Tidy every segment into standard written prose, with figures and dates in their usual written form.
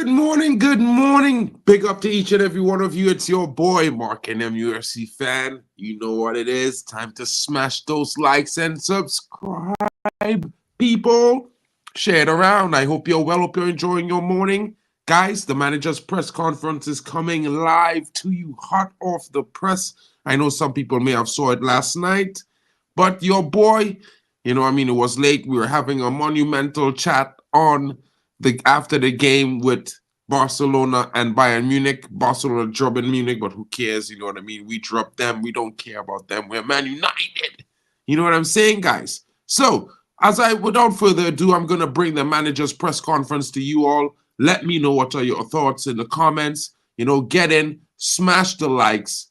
Good morning. Big up to each and every one of you. It's your boy, Mark, and MUFC fan. You know what it is. Time to smash those likes and subscribe, people. Share it around. I hope you're well. Hope you're enjoying your morning. Guys, the manager's press conference is coming live to you, hot off the press. I know some people may have saw it last night, but your boy, it was late. We were having a monumental chat on after the game with Barcelona and Bayern Munich. Barcelona drubbing Munich, but who cares? You know what I mean? We dropped them. We don't care about them. We're Man United. You know what I'm saying, guys? So, without further ado, I'm going to bring the manager's press conference to you all. Let me know what are your thoughts in the comments. Get in, smash the likes,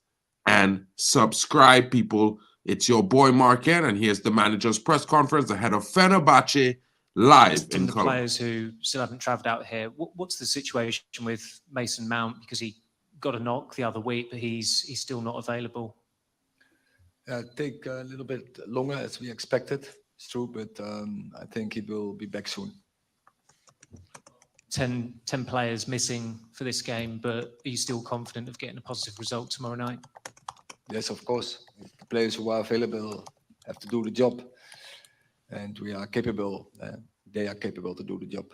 and subscribe, people. It's your boy, Mark N, and here's the manager's press conference ahead of Fenerbahce live in the players who still haven't travelled out here. What's the situation with Mason Mount? Because he got a knock the other week, but he's still not available. Take a little bit longer as we expected. It's true, but I think he will be back soon. 10 players missing for this game, but are you still confident of getting a positive result tomorrow night? Yes, of course. The players who are available have to do the job. And we are capable, they are capable to do the job.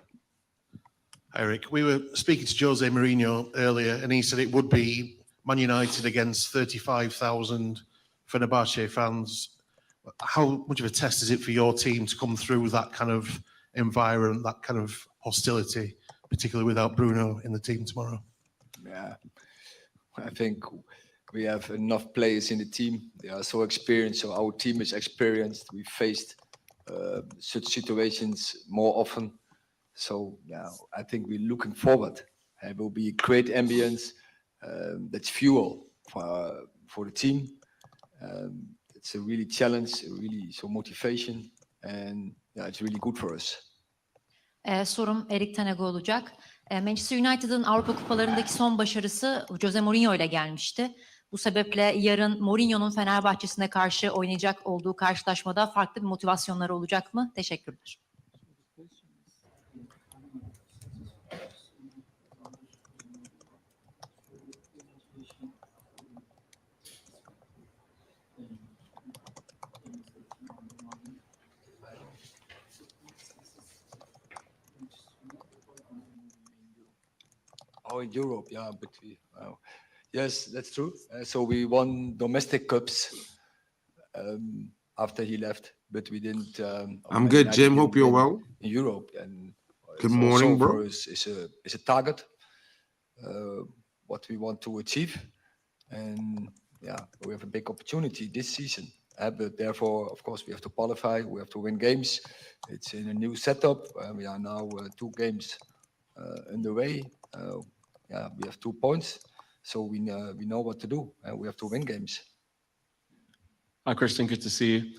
Erik, we were speaking to Jose Mourinho earlier, and he said it would be Man United against 35,000 Fenerbahce fans. How much of a test is it for your team to come through that kind of environment, that kind of hostility, particularly without Bruno in the team tomorrow? Yeah, I think we have enough players in the team. They are so experienced, so our team is experienced. We faced such situations more often. So yeah, I think we're looking forward. It will be great ambience. That's fuel for the team. It's a really challenge, really so motivation, and yeah, it's really good for us. Sorum Erik Tenag'e olacak. Manchester United'ın Avrupa Kupalarındaki son başarısı Jose Mourinho ile gelmişti. Bu sebeple yarın Mourinho'nun Fenerbahçe'sine karşı oynayacak olduğu karşılaşmada farklı bir motivasyonları olacak mı? Teşekkürler. Oh, in Europe, yeah, but yes, that's true. So we won domestic cups after he left, but we didn't. I'm good, Jim. Hope you're well. In Europe, and good morning, bro. It's a target, what we want to achieve, and yeah, we have a big opportunity this season. But therefore, of course, we have to qualify. We have to win games. It's in a new setup. We are now 2 games underway. Yeah, we have 2 points, so we know what to do, and we have to win games. Hi, Christian. Good to see you.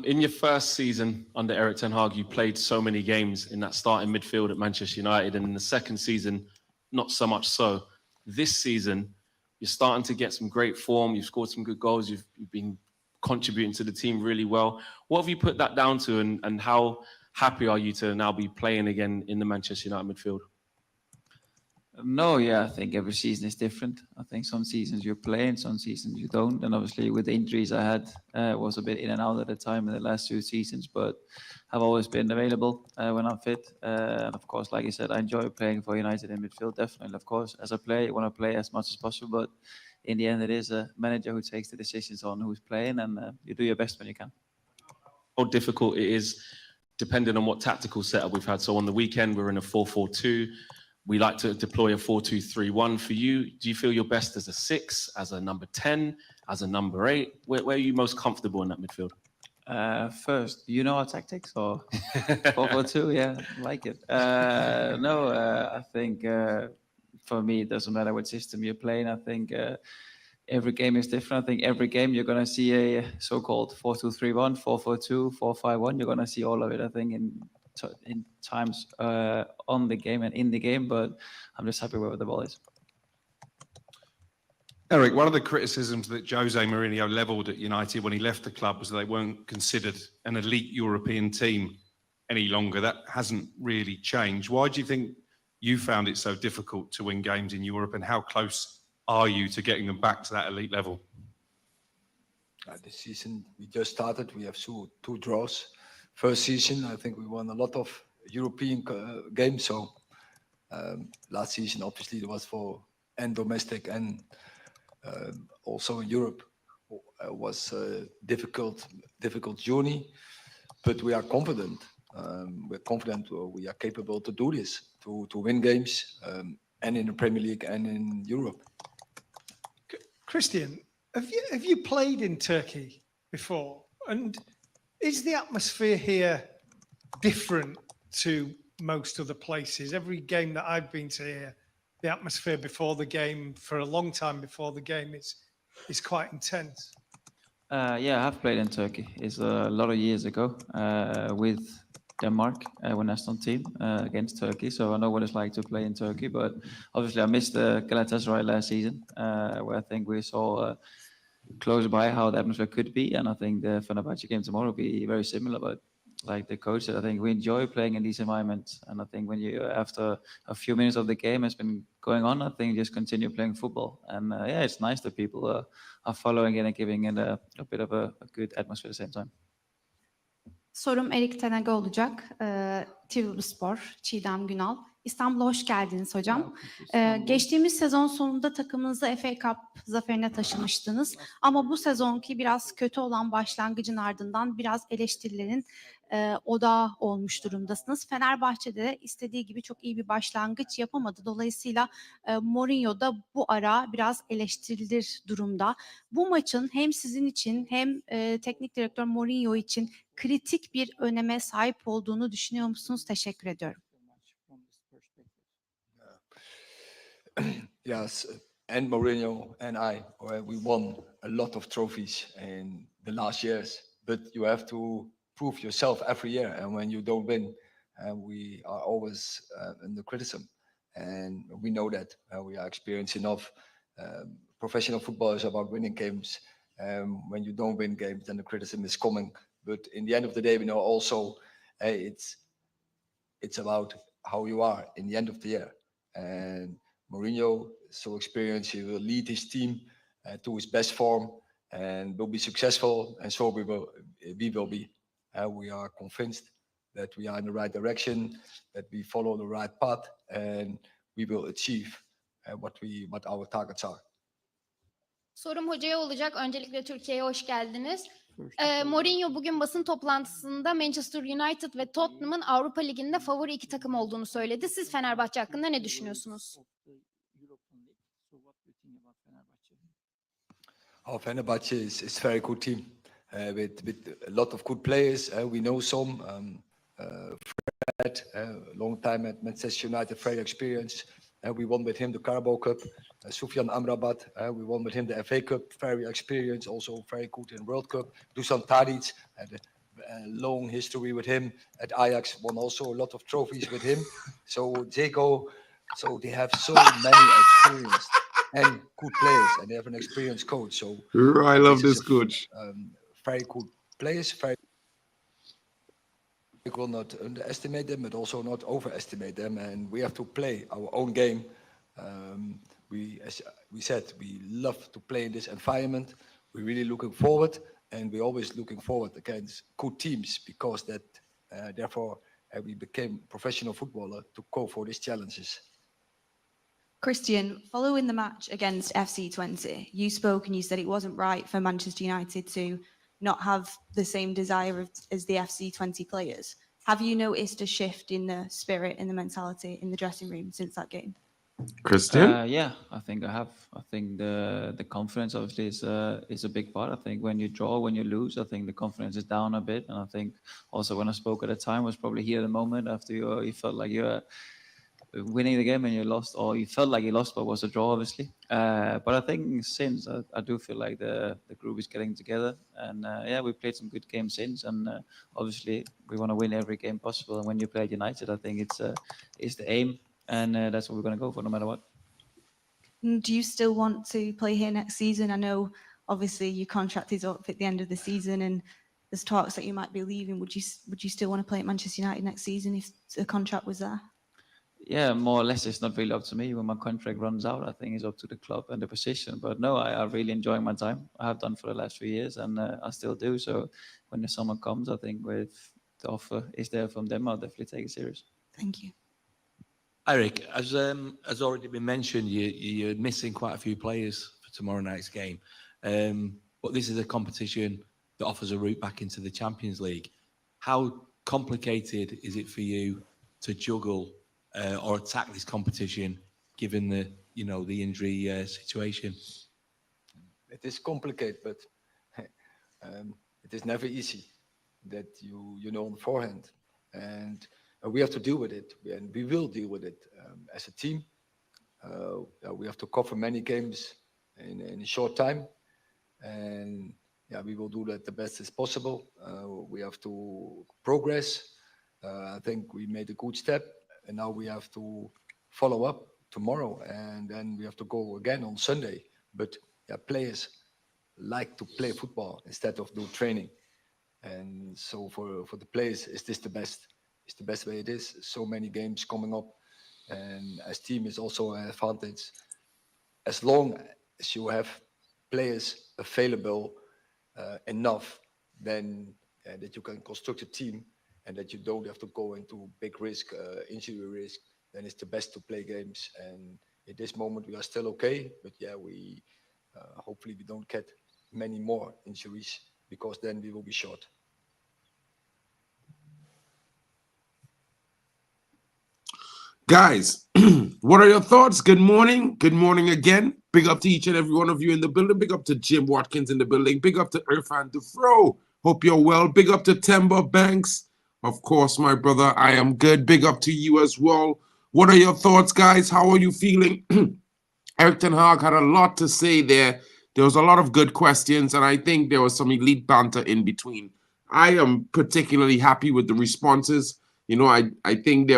In your first season under Erik ten Hag, you played so many games in that starting midfield at Manchester United, and in the second season, not so much so. This season, you're starting to get some great form. You've scored some good goals. You've been contributing to the team really well. What have you put that down to, and how happy are you to now be playing again in the Manchester United midfield? No, yeah, I think every season is different. I think some seasons you're playing, some seasons you don't. And obviously with the injuries I had, was a bit in and out at the time in the last 2 seasons, but I've always been available when I'm fit. And of course, like you said, I enjoy playing for United in midfield, definitely. Of course, as a player, you want to play as much as possible, but in the end, it is a manager who takes the decisions on who's playing, and you do your best when you can. How difficult it is, depending on what tactical setup we've had. So on the weekend, we're in a 4-4-2. We like to deploy a 4-2-3-1. For you, do you feel you're best as a 6, as a number 10, as a number 8? Where are you most comfortable in that midfield? First, do you know our tactics or 4-4-2? Yeah, like it. I think for me, it doesn't matter what system you're playing. I think every game is different. I think every game you're going to see a so-called 4-2-3-1, 4-4-2, 4-5-1. You're going to see all of it, I think, in times on the game and in the game, but I'm just happy where the ball is. Erik, one of the criticisms that Jose Mourinho levelled at United when he left the club was that they weren't considered an elite European team any longer. That hasn't really changed. Why do you think you found it so difficult to win games in Europe, and how close are you to getting them back to that elite level? This season we just started. We have two draws. First season, I think we won a lot of European games. So last season, obviously, it was for and domestic and also in Europe. Was a difficult journey, but we are confident. We're confident we are capable to do this, to win games, and in the Premier League and in Europe. Christian, have you played in Turkey before? And is the atmosphere here different to most other places? Every game that I've been to here, the atmosphere before the game, for a long time before the game, is quite intense. Yeah, I have played in Turkey. It's a lot of years ago with Denmark, our national team against Turkey. So I know what it's like to play in Turkey. But obviously, I missed Galatasaray last season, where I think we saw close by how the atmosphere could be. And I think the Fenerbahce game tomorrow will be very similar. But like the coach said, I think we enjoy playing in these environments. And I think when you, after a few minutes of the game has been going on, I think just continue playing football. And yeah, it's nice that people are following it and giving it a bit of a good atmosphere at the same time. Sorum Erik Tenege olacak. TV Spor, Çiğdem Günal. İstanbul'a hoş geldiniz hocam. Geçtiğimiz sezon sonunda takımınızı FA Cup zaferine taşımıştınız. Ama bu sezonki biraz kötü olan başlangıcın ardından biraz eleştirilerin odağı olmuş durumdasınız. Fenerbahçe'de istediği gibi çok iyi bir başlangıç yapamadı. Dolayısıyla Mourinho da bu ara biraz eleştirilir durumda. Bu maçın hem sizin için hem teknik direktör Mourinho için kritik bir öneme sahip olduğunu düşünüyor musunuz? Teşekkür ediyorum. Yes, and Mourinho and I, we won a lot of trophies in the last years. But you have to prove yourself every year, and when you don't win, we are always under criticism, and we know that we are experienced enough. Professional football is about winning games. When you don't win games, then the criticism is coming. But in the end of the day, we know also it's about how you are in the end of the year. And Mourinho is so experienced; he will lead his team to his best form and will be successful. And so we will be. We are convinced that we are in the right direction, that we follow the right path, and we will achieve what our targets are. Sorum hocaya olacak. Öncelikle Türkiye'ye hoş geldiniz. Mourinho bugün basın toplantısında Manchester United ve Tottenham'ın Avrupa Ligi'nde favori iki takım olduğunu söyledi. Siz Fenerbahçe hakkında ne düşünüyorsunuz? Our Fenerbahce is a very good team with a lot of good players. We know some. Fred, long time at Manchester United, very experienced. We won with him the Carabao Cup. Soufiane Amrabat, we won with him the FA Cup, very experienced, also very good in World Cup. Dusan Tadic had a long history with him at Ajax, won also a lot of trophies with him. So they have so many experienced and good players, and they have an experienced coach. So I love this coach. Very good players. I will not underestimate them, but also not overestimate them. And we have to play our own game. As we said, we love to play in this environment. We're really looking forward, and we're always looking forward against good teams because therefore we became professional footballer to go for these challenges. Christian, following the match against FC20, you spoke and you said it wasn't right for Manchester United to not have the same desire as the FC20 players. Have you noticed a shift in the spirit and the mentality in the dressing room since that game? Christian? Yeah, I think I have. I think the confidence obviously is a big part. I think when you draw, when you lose, I think the confidence is down a bit. And I think also when I spoke at the time was probably here at the moment after you felt like you were winning the game and you lost, or you felt like you lost, but it was a draw, obviously. But I think since I do feel like the group is getting together, and yeah, we played some good games since, and obviously we want to win every game possible. And when you play at United, I think it's the aim, and that's what we're going to go for, no matter what. Do you still want to play here next season? I know, obviously, your contract is up at the end of the season, and there's talks that you might be leaving. Would you still want to play at Manchester United next season if the contract was there? yeah, more or less, it's not really up to me. When my contract runs out, I think it's up to the club and the position. But no, I really enjoying my time. I have done for the last 3 years, and I still do. So when the summer comes, I think with the offer is there from them, I'll definitely take it serious. Thank you. Erik, as already been mentioned, you're missing quite a few players for tomorrow night's game. But this is a competition that offers a route back into the Champions League. How complicated is it for you to juggle or attack this competition, given the injury situation? It is complicated, but it is never easy. That you know on beforehand, and we have to deal with it, and we will deal with it as a team. We have to cover many games in a short time, and we will do that the best as possible. We have to progress. I think we made a good step, and now we have to follow up tomorrow, and then we have to go again on Sunday. But players like to play football instead of do training, and so for the players, is this the best? It's the best way it is. So many games coming up, and as team is also an advantage. As long as you have players available enough, then that you can construct a team, and that you don't have to go into big risk, injury risk, then it's the best to play games. And at this moment, we are still okay, but we hopefully we don't get many more injuries, because then we will be short. Guys, what are your thoughts? Good morning. Good morning again. Big up to each and every one of you in the building. Big up to Jim Watkins in the building. Big up to Irfan Dufro. Hope you're well. Big up to Temba Banks. Of course, my brother, I am good. Big up to you as well. What are your thoughts, guys? How are you feeling? Erik ten Hag had a lot to say there. There was a lot of good questions, and I think there was some elite banter in between. I am particularly happy with the responses. I think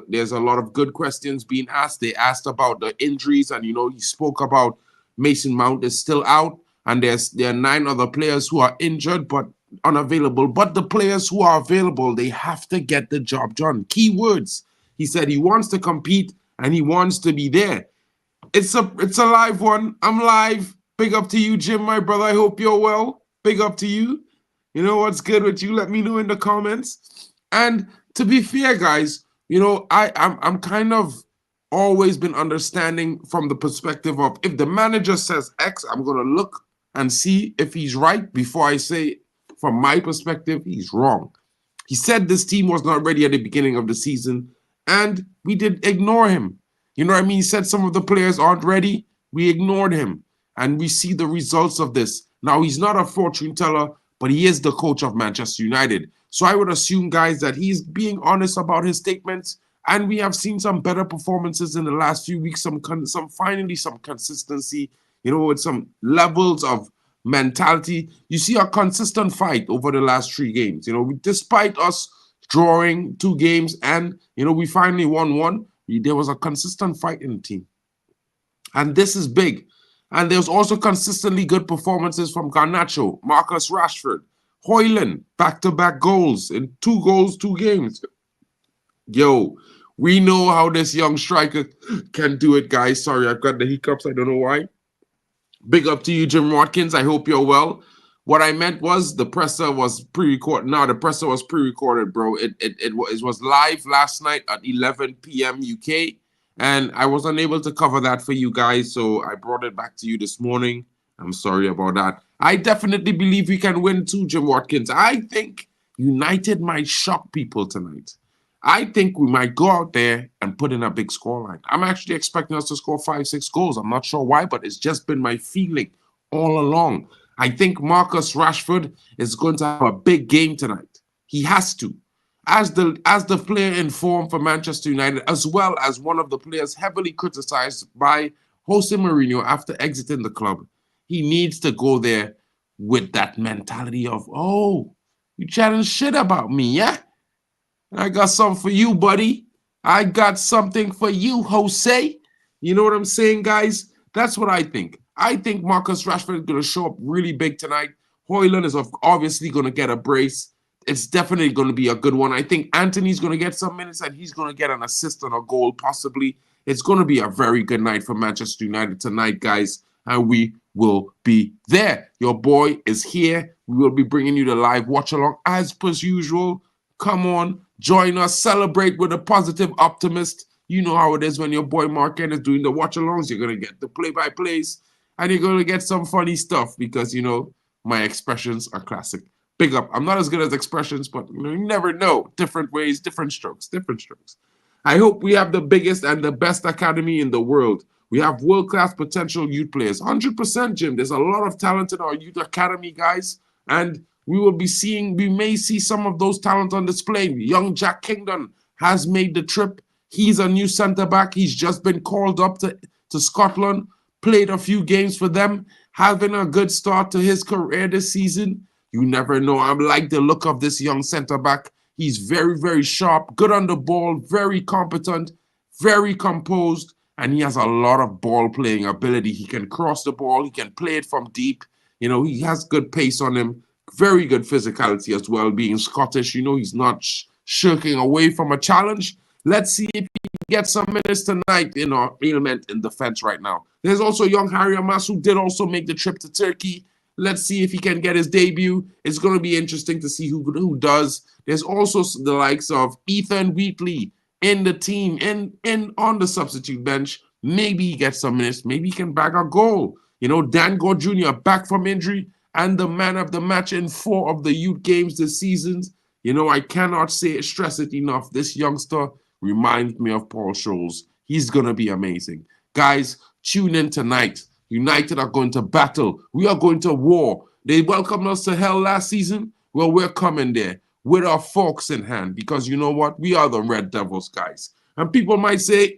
there's a lot of good questions being asked. They asked about the injuries, and he spoke about Mason Mount is still out, and there are 9 other players who are injured but unavailable. But the players who are available, they have to get the job done. Key words. He said he wants to compete and he wants to be there. It's a live one. I'm live. Big up to you, Jim, my brother. I hope you're well. Big up to you. You know what's good with you? Let me know in the comments. And to be fair, guys, I'm kind of always been understanding from the perspective of, if the manager says X, I'm going to look and see if he's right before I say, from my perspective, he's wrong. He said this team was not ready at the beginning of the season, and we did ignore him. You know what I mean? He said some of the players aren't ready. We ignored him, and we see the results of this. Now, he's not a fortune teller, but he is the coach of Manchester United. So I would assume, guys, that he's being honest about his statements, and we have seen some better performances in the last few weeks, finally some consistency, with some levels of mentality. You see a consistent fight over the last 3 games. Despite us drawing 2 games and, we finally won 1, there was a consistent fight in the team. And this is big. And there's also consistently good performances from Garnacho, Marcus Rashford, Højlund, back-to-back goals in 2 goals, 2 games. Yo, we know how this young striker can do it, guys. Sorry, I've got the hiccups. I don't know why. Big up to you, Jim Watkins. I hope you're well. What I meant was the presser was pre-recorded. No, the presser was pre-recorded, bro. It was live last night at 11 p.m. UK, and I was unable to cover that for you guys, so I brought it back to you this morning. I'm sorry about that. I definitely believe we can win too, Jim Watkins. I think United might shock people tonight. I think we might go out there and put in a big scoreline. I'm actually expecting us to score 5-6 goals. I'm not sure why, but it's just been my feeling all along. I think Marcus Rashford is going to have a big game tonight. He has to. As the player in form for Manchester United, as well as one of the players heavily criticized by Jose Mourinho after exiting the club, he needs to go there with that mentality of, oh, you chatting shit about me, yeah? I got something for you, buddy. I got something for you, Jose. You know what I'm saying, guys? That's what I think. I think Marcus Rashford is going to show up really big tonight. Højlund is obviously going to get a brace. it's definitely going to be a good one. I think Anthony's going to get some minutes and he's going to get an assist and a goal possibly. It's going to be a very good night for Manchester United tonight, guys, and we will be there. Your boy is here. We will be bringing you the live watch along as per usual. Come on, join us, celebrate with a positive optimist. You know how it is when your boy Mark N is doing the watch alongs. You're going to get the play-by-plays and you're going to get some funny stuff because, you know, my expressions are classic. Big up. I'm not as good as expressions, but you never know. Different ways, different strokes, different strokes. I hope we have the biggest and the best academy in the world. We have world-class potential youth players. 100%, Jim. There's a lot of talent in our youth academy, guys. And we may see some of those talents on display. Young Jack Kingdon has made the trip. He's a new centre-back. He's just been called up to Scotland, played a few games for them, having a good start to his career this season. You never know. I like the look of this young centre-back. He's very, very sharp, good on the ball, very competent, very composed, and he has a lot of ball-playing ability. He can cross the ball. He can play it from deep. You know, he has good pace on him, very good physicality as well, being Scottish. You know, he's not shirking away from a challenge. Let's see if he gets some minutes tonight in our element in defense right now. There's also young Harry Amas, who did also make the trip to Turkey. Let's see if he can get his debut. It's going to be interesting to see who does. There's also the likes of Ethan Wheatley in the team and on the substitute bench. Maybe he gets some minutes. Maybe he can bag a goal. You know, Dan Gore Jr. back from injury and the man of the match in 4 of the youth games this season. You know, I cannot stress it enough. This youngster reminds me of Paul Scholes. He's going to be amazing. Guys, tune in tonight. United are going to battle. We are going to war. They welcomed us to hell last season. Well, we're coming there with our forks in hand because you know what? We are the Red Devils, guys. And people might say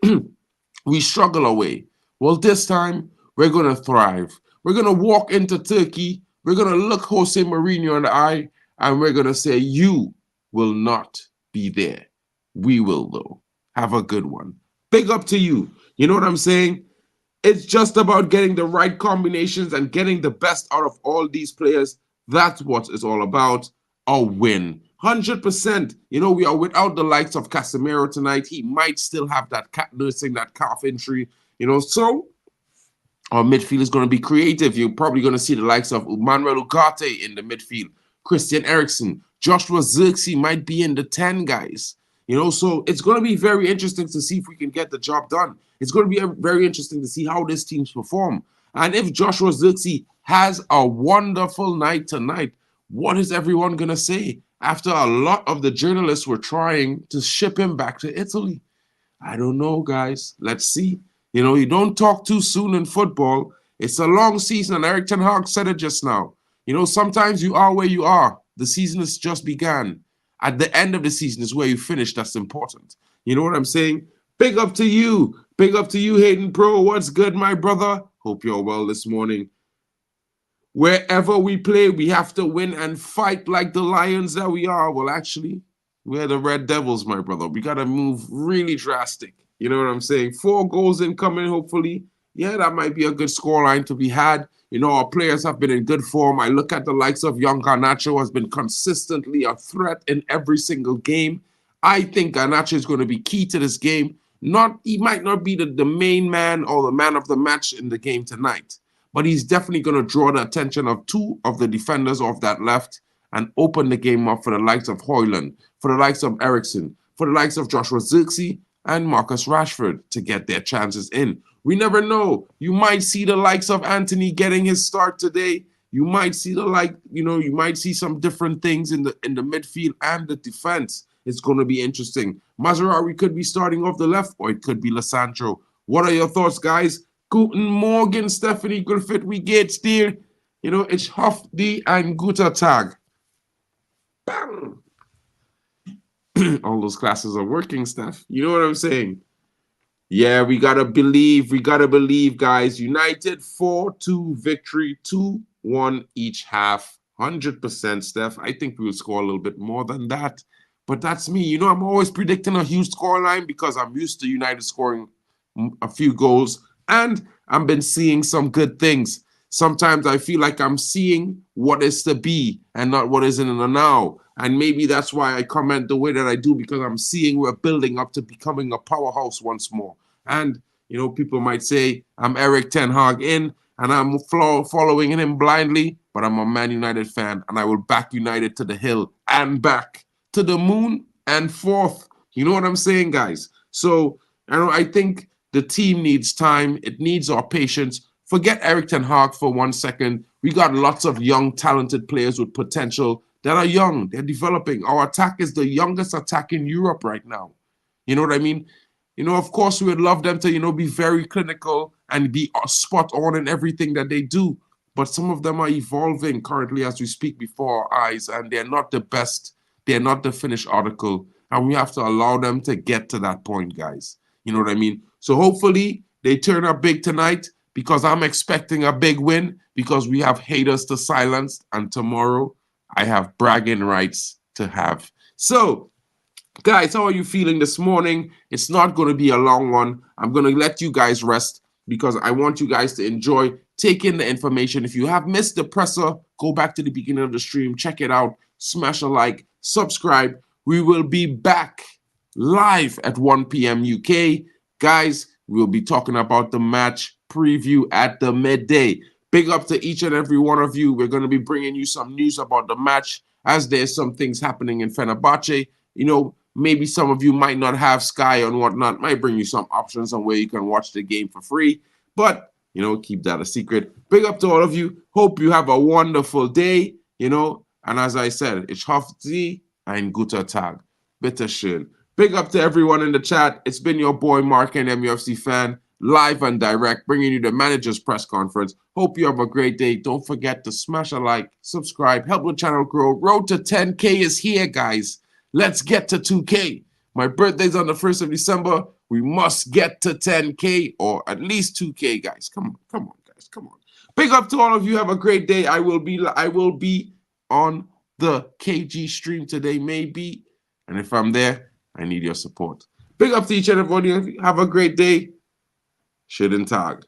we struggle away. Well, this time we're going to thrive. We're going to walk into Turkey. We're going to look Jose Mourinho in the eye and we're going to say, you will not be there. We will, though. Have a good one. Big up to you. You know what I'm saying? It's just about getting the right combinations and getting the best out of all these players. That's what it's all about. A win. 100%. You know, we are without the likes of Casemiro tonight. He might still have that nursing that calf injury. You know, so our midfield is going to be creative. You're probably going to see the likes of Manuel Ugarte in the midfield. Christian Eriksen. Joshua Zirkzee might be in the 10, guys. You know, so it's going to be very interesting to see if we can get the job done. It's going to be very interesting to see how this team's perform. And if Joshua Zirkzee has a wonderful night tonight, what is everyone going to say after a lot of the journalists were trying to ship him back to Italy? I don't know, guys. Let's see. You know, you don't talk too soon in football. It's a long season, and Erik ten Hag said it just now. You know, sometimes you are where you are. The season has just begun. At the end of the season is where you finish. That's important. You know what I'm saying? Big up to you. Big up to you, Hayden Pro. What's good, my brother? Hope you're well this morning. Wherever we play, we have to win and fight like the Lions that we are. Well, actually, we're the Red Devils, my brother. We got to move really drastic. You know what I'm saying? 4 goals incoming, hopefully. Yeah, that might be a good scoreline to be had. You know, our players have been in good form. I look at the likes of young Garnacho, has been consistently a threat in every single game. I think Garnacho is going to be key to this game. He might not be the main man or the man of the match in the game tonight, but he's definitely going to draw the attention of 2 of the defenders off that left and open the game up for the likes of Højlund, for the likes of Eriksen, for the likes of Joshua Zirkzee and Marcus Rashford to get their chances in. We never know. You might see the likes of Anthony getting his start today. You might see you might see some different things in the midfield and the defense. It's going to be interesting. Mazraoui could be starting off the left, or it could be Lissandro. What are your thoughts, guys? Guten Morgen, Stephanie Griffith. Wie geht's dir? You know, ich hoffe die ein guter Tag. Bam! All those classes are working, Steph. You know what I'm saying? Yeah, we got to believe. We got to believe, guys. United 4-2 victory, 2-1 each half. 100%, Steph. I think we will score a little bit more than that. But that's me. You know, I'm always predicting a huge scoreline because I'm used to United scoring a few goals. And I've been seeing some good things. Sometimes I feel like I'm seeing what is to be and not what is in the now. And maybe that's why I comment the way that I do, because I'm seeing we're building up to becoming a powerhouse once more. And, you know, people might say I'm Erik ten Hag in and I'm following him blindly, but I'm a Man United fan and I will back United to the hill and back to the moon and forth. You know what I'm saying, guys? So, I think the team needs time. It needs our patience. Forget Erik ten Hag for 1 second. We got lots of young, talented players with potential that are young. They're developing. Our attack is the youngest attack in Europe right now. You know what I mean? You know, of course, we would love them to, you know, be very clinical and be spot on in everything that they do. But some of them are evolving currently as we speak before our eyes, and they're not the best. They're not the finished article. And we have to allow them to get to that point, guys. You know what I mean? So hopefully they turn up big tonight, because I'm expecting a big win, because we have haters to silence. And tomorrow I have bragging rights to have. So, guys, how are you feeling this morning? It's not going to be a long one. I'm going to let you guys rest because I want you guys to enjoy taking the information. If you have missed the presser, go back to the beginning of the stream, check it out, smash a like, subscribe. We will be back live at 1 p.m. UK. Guys, we'll be talking about the match preview at the midday. Big up to each and every one of you. We're going to be bringing you some news about the match as there's some things happening in Fenerbahce. You know, maybe some of you might not have Sky and whatnot. Might bring you some options on where you can watch the game for free. But, you know, keep that a secret. Big up to all of you. Hope you have a wonderful day, you know. And as I said, ich hoffe Sie ein guter Tag. Bitte schön. Big up to everyone in the chat. It's been your boy, Mark, and MUFC fan, live and direct, bringing you the manager's press conference. Hope you have a great day. Don't forget to smash a like, subscribe, help the channel grow. Road to 10K is here, guys. Let's get to 2K. My birthday's on the 1st of December. We must get to 10K or at least 2K, guys. Come on, guys. Come on. Big up to all of you. Have a great day. I will be on the KG stream today, maybe. And if I'm there, I need your support. Big up to each and every one of you. Have a great day. Schönen Tag.